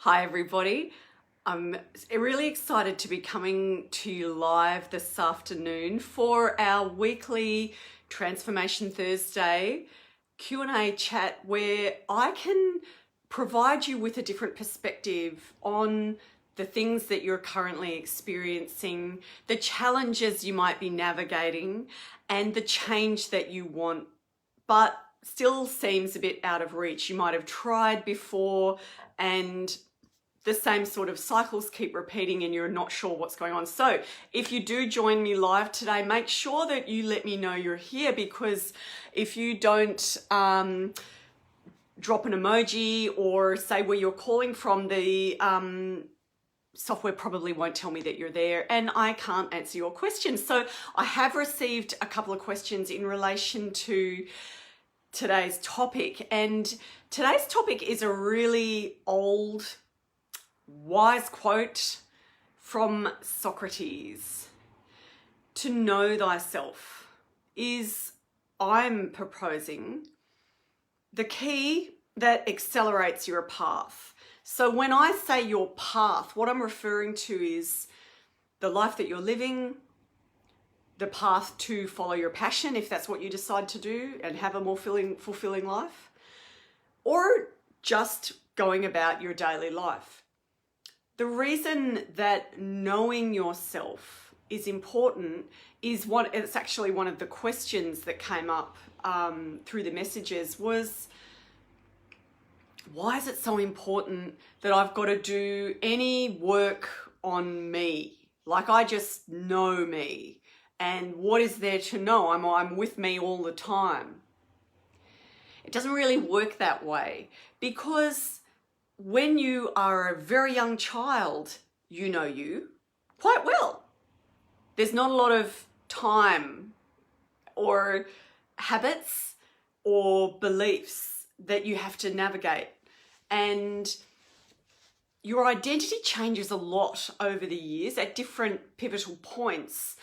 Hi everybody. I'm really excited to be coming to you live this afternoon for our weekly Transformation Thursday Q&A chat where I can provide you with a different perspective on the things that you're currently experiencing, the challenges you might be navigating, and the change that you want, but still seems a bit out of reach. You might have tried before and the same sort of cycles keep repeating and you're not sure what's going on. So if you do join me live today, make sure that you let me know you're here, because if you don't drop an emoji or say where you're calling from, the software probably won't tell me that you're there and I can't answer your questions. So I have received a couple of questions in relation to today's topic, and today's topic is a really old wise quote from Socrates. To know thyself is, I'm proposing, the key that accelerates your path. So when I say your path, what I'm referring to is the life that you're living, the path to follow your passion, if that's what you decide to do and have a more fulfilling life, or just going about your daily life. The reason that knowing yourself is important is it's actually one of the questions that came up through the messages was, why is it so important that I've got to do any work on me? Like I just know me, and what is there to know? I'm with me all the time. It doesn't really work that way, because when you are a very young child, you know you quite well. There's not a lot of time or habits or beliefs that you have to navigate. And your identity changes a lot over the years at different pivotal points.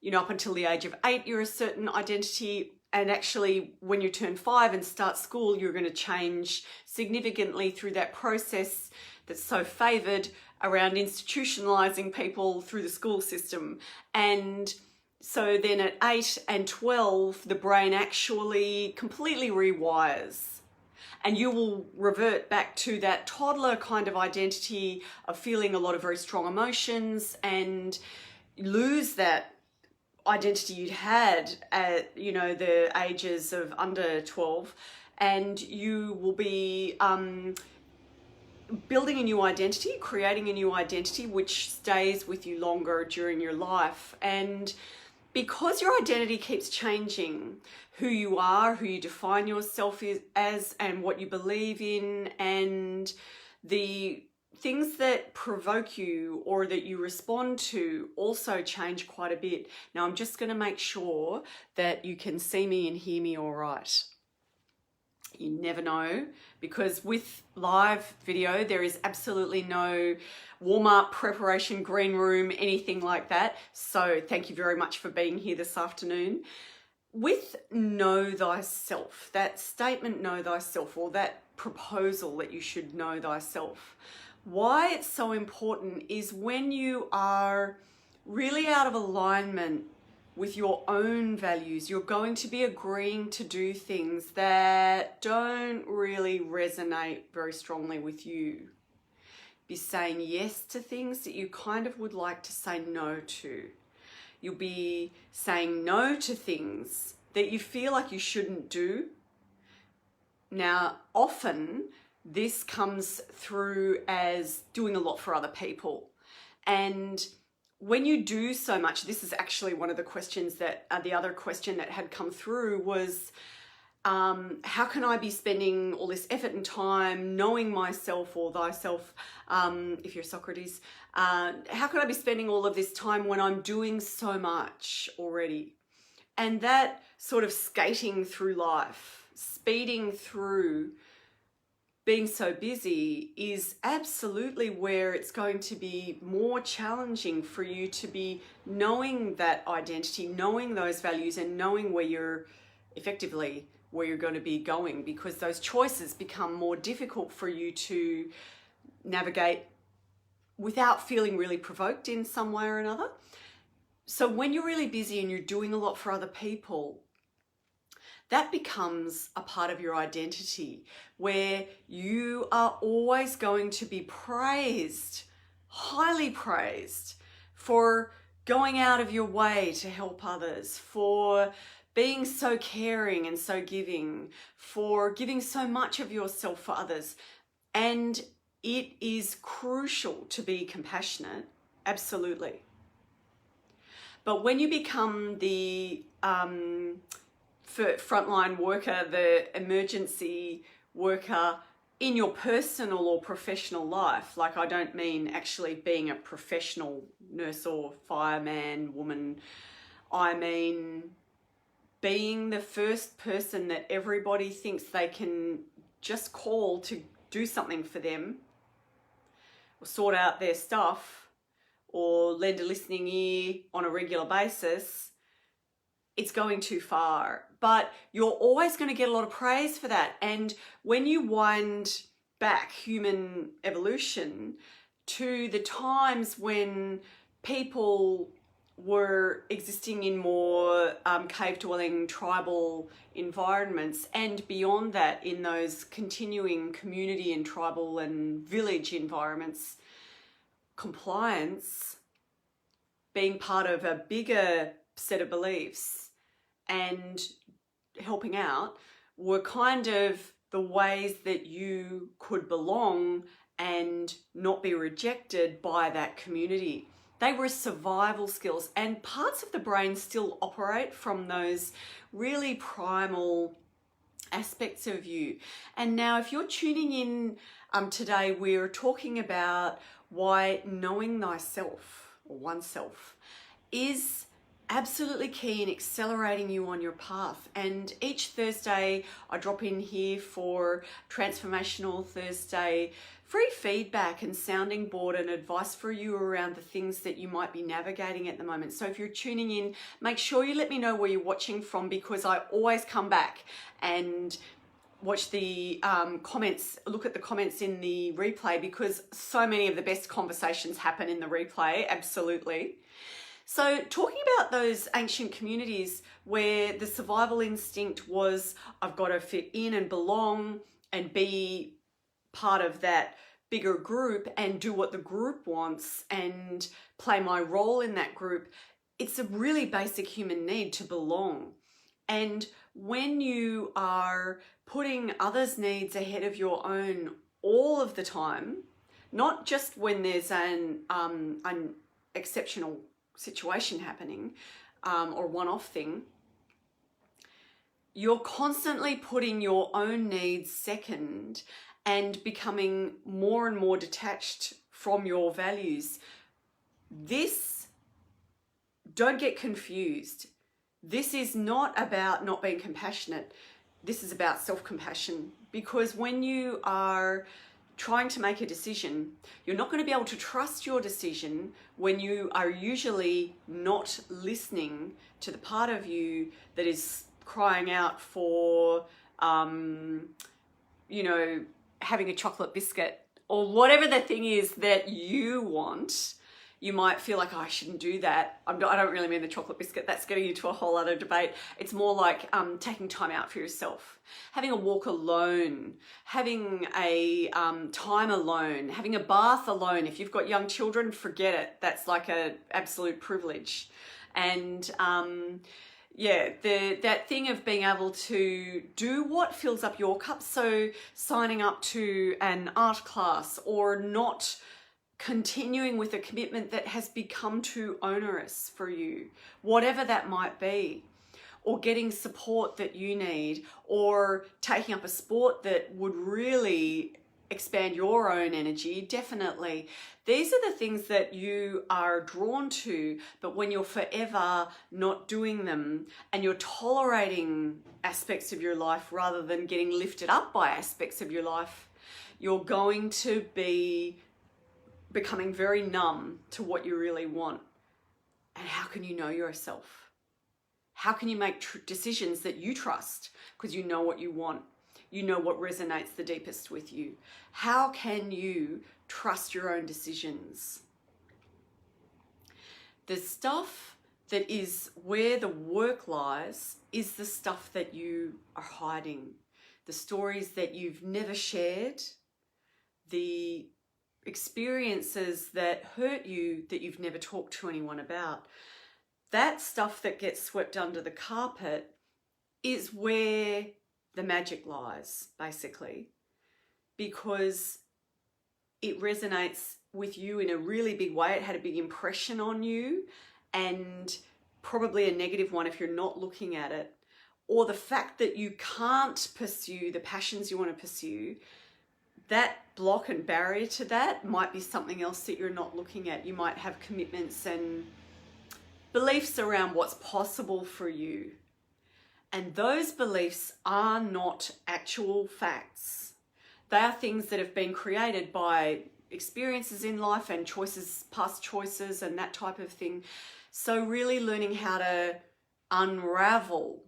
You know, up until the age of 8, you're a certain identity. And actually, when you turn 5 and start school, you're going to change significantly through that process that's so favoured around institutionalising people through the school system. And so then at 8 and 12, the brain actually completely rewires. And you will revert back to that toddler kind of identity of feeling a lot of very strong emotions and lose that identity you'd had at, you know, the ages of under 12, and you will be building a new identity, creating a new identity which stays with you longer during your life. And because your identity keeps changing, who you are, who you define yourself as, and what you believe in, and the things that provoke you or that you respond to also change quite a bit. Now, I'm just going to make sure that you can see me and hear me all right. You never know, because with live video, there is absolutely no warm-up, preparation, green room, anything like that. So thank you very much for being here this afternoon. With know thyself, that statement, know thyself, or that proposal that you should know thyself, why it's so important is when you are really out of alignment with your own values, you're going to be agreeing to do things that don't really resonate very strongly with you. Be saying yes to things that you kind of would like to say no to. You'll be saying no to things that you feel like you shouldn't do. Now, often this comes through as doing a lot for other people. And when you do so much, this is actually one of the questions that, the other question that had come through was, how can I be spending all this effort and time knowing myself or thyself, if you're Socrates, how can I be spending all of this time when I'm doing so much already? And that sort of skating through life, speeding through, being so busy is absolutely where it's going to be more challenging for you to be knowing that identity, knowing those values, and knowing where you're effectively where you're going to be going, because those choices become more difficult for you to navigate without feeling really provoked in some way or another. So when you're really busy and you're doing a lot for other people, that becomes a part of your identity where you are always going to be praised, highly praised, for going out of your way to help others, for being so caring and so giving, for giving so much of yourself for others. And it is crucial to be compassionate, absolutely. But when you become the frontline worker, the emergency worker in your personal or professional life, like I don't mean actually being a professional nurse or fireman, woman, I mean being the first person that everybody thinks they can just call to do something for them or sort out their stuff or lend a listening ear on a regular basis, it's going too far. But you're always going to get a lot of praise for that. And when you wind back human evolution to the times when people were existing in more cave-dwelling tribal environments, and beyond that in those continuing community and tribal and village environments, compliance, being part of a bigger set of beliefs and helping out were kind of the ways that you could belong and not be rejected by that community. They were survival skills, and parts of the brain still operate from those really primal aspects of you. And now if you're tuning in today, we're talking about why knowing thyself or oneself is absolutely key in accelerating you on your path. And each Thursday I drop in here for Transformational Thursday free feedback and sounding board and advice for you around the things that you might be navigating at the moment. So if you're tuning in, make sure you let me know where you're watching from, because I always come back and watch the comments, look at the comments in the replay, because so many of the best conversations happen in the replay, absolutely. So talking about those ancient communities where the survival instinct was, I've got to fit in and belong and be part of that bigger group and do what the group wants and play my role in that group. It's a really basic human need to belong. And when you are putting others' needs ahead of your own all of the time, not just when there's an exceptional situation happening or one-off thing, you're constantly putting your own needs second and becoming more and more detached from your values. This, don't get confused. This is not about not being compassionate. This is about self-compassion, because when you are trying to make a decision, you're not going to be able to trust your decision when you are usually not listening to the part of you that is crying out for, having a chocolate biscuit or whatever the thing is that you want. You might feel like, oh, I shouldn't do that. I don't really mean the chocolate biscuit. That's getting into a whole other debate. It's more like taking time out for yourself, having a walk alone, having a time alone, having a bath alone. If you've got young children, forget it. That's like an absolute privilege. And that thing of being able to do what fills up your cup. So signing up to an art class, or not continuing with a commitment that has become too onerous for you, whatever that might be, or getting support that you need, or taking up a sport that would really expand your own energy, definitely. These are the things that you are drawn to, but when you're forever not doing them and you're tolerating aspects of your life rather than getting lifted up by aspects of your life, you're going to be becoming very numb to what you really want. And how can you know yourself? How can you make decisions that you trust because you know what you want? you know what resonates the deepest with you? How can you trust your own decisions? The stuff that is where the work lies is the stuff that you are hiding, the stories that you've never shared, the experiences that hurt you that you've never talked to anyone about. That stuff that gets swept under the carpet is where the magic lies, basically, because it resonates with you in a really big way. It had a big impression on you, and probably a negative one if you're not looking at it. Or the fact that you can't pursue the passions you want to pursue, that block and barrier to that might be something else that you're not looking at. You might have commitments and beliefs around what's possible for you. And those beliefs are not actual facts. They are things that have been created by experiences in life and choices, past choices and that type of thing. So really learning how to unravel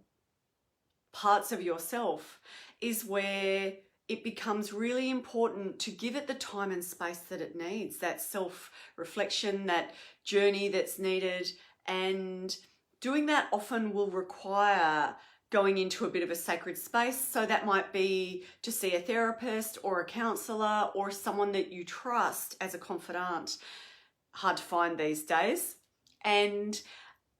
parts of yourself is where it becomes really important to give it the time and space that it needs, that self-reflection, that journey that's needed. And doing that often will require going into a bit of a sacred space. So that might be to see a therapist or a counselor or someone that you trust as a confidant. Hard to find these days. And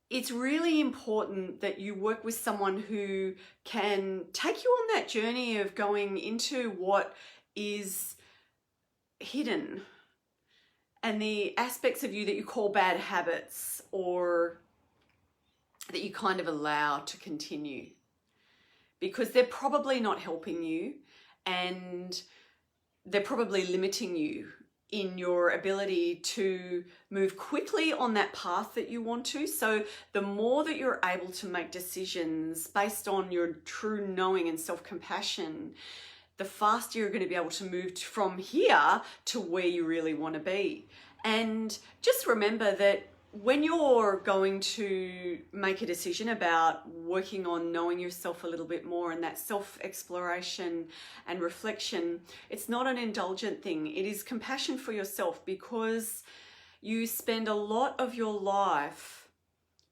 it's really important that you work with someone who can take you on that journey of going into what is hidden and the aspects of you that you call bad habits or that you kind of allow to continue, because they're probably not helping you and they're probably limiting you in your ability to move quickly on that path that you want to. So the more that you're able to make decisions based on your true knowing and self-compassion, the faster you're going to be able to move from here to where you really want to be. And just remember that when you're going to make a decision about working on knowing yourself a little bit more and that self-exploration and reflection, it's not an indulgent thing. It is compassion for yourself, because you spend a lot of your life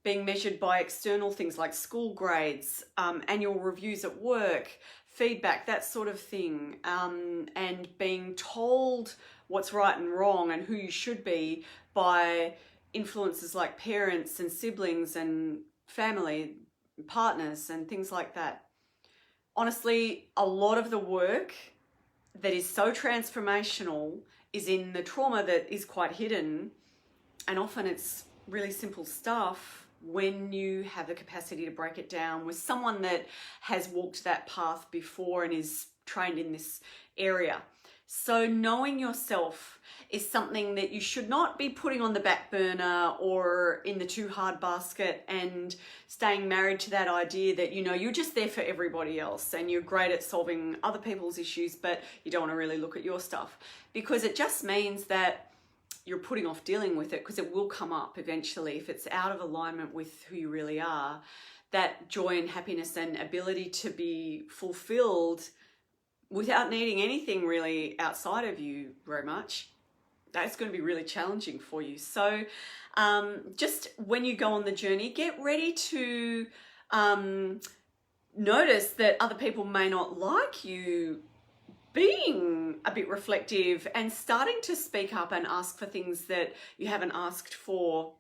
being measured by external things like school grades, annual reviews at work, feedback, that sort of thing, and being told what's right and wrong and who you should be by influences like parents and siblings and family, partners and things like that. Honestly, a lot of the work that is so transformational is in the trauma that is quite hidden, and often it's really simple stuff when you have the capacity to break it down with someone that has walked that path before and is trained in this area. So knowing yourself is something that you should not be putting on the back burner or in the too hard basket and staying married to that idea that, you know, you're just there for everybody else and you're great at solving other people's issues, but you don't want to really look at your stuff, because it just means that you're putting off dealing with it, because it will come up eventually if it's out of alignment with who you really are. That joy and happiness and ability to be fulfilled without needing anything really outside of you very much, that's going to be really challenging for you. So just when you go on the journey, get ready to notice that other people may not like you being a bit reflective and starting to speak up and ask for things that you haven't asked for,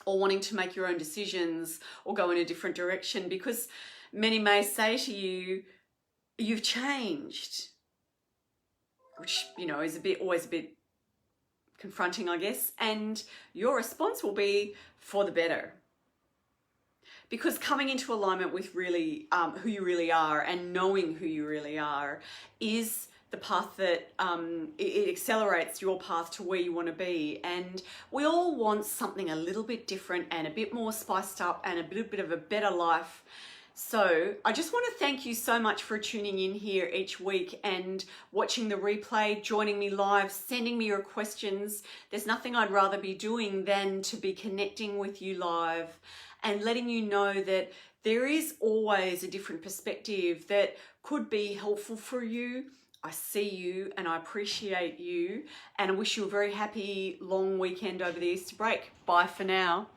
or wanting to make your own decisions or go in a different direction, because many may say to you, you've changed, which, you know, is always a bit confronting, I guess. And your response will be for the better, because coming into alignment with really who you really are and knowing who you really are is the path that it accelerates your path to where you want to be. And we all want something a little bit different and a bit more spiced up and a bit of a better life. So I just want to thank you so much for tuning in here each week and watching the replay, joining me live, sending me your questions. There's nothing I'd rather be doing than to be connecting with you live and letting you know that there is always a different perspective that could be helpful for you. I see you and I appreciate you, and I wish you a very happy long weekend over the Easter break. Bye for now.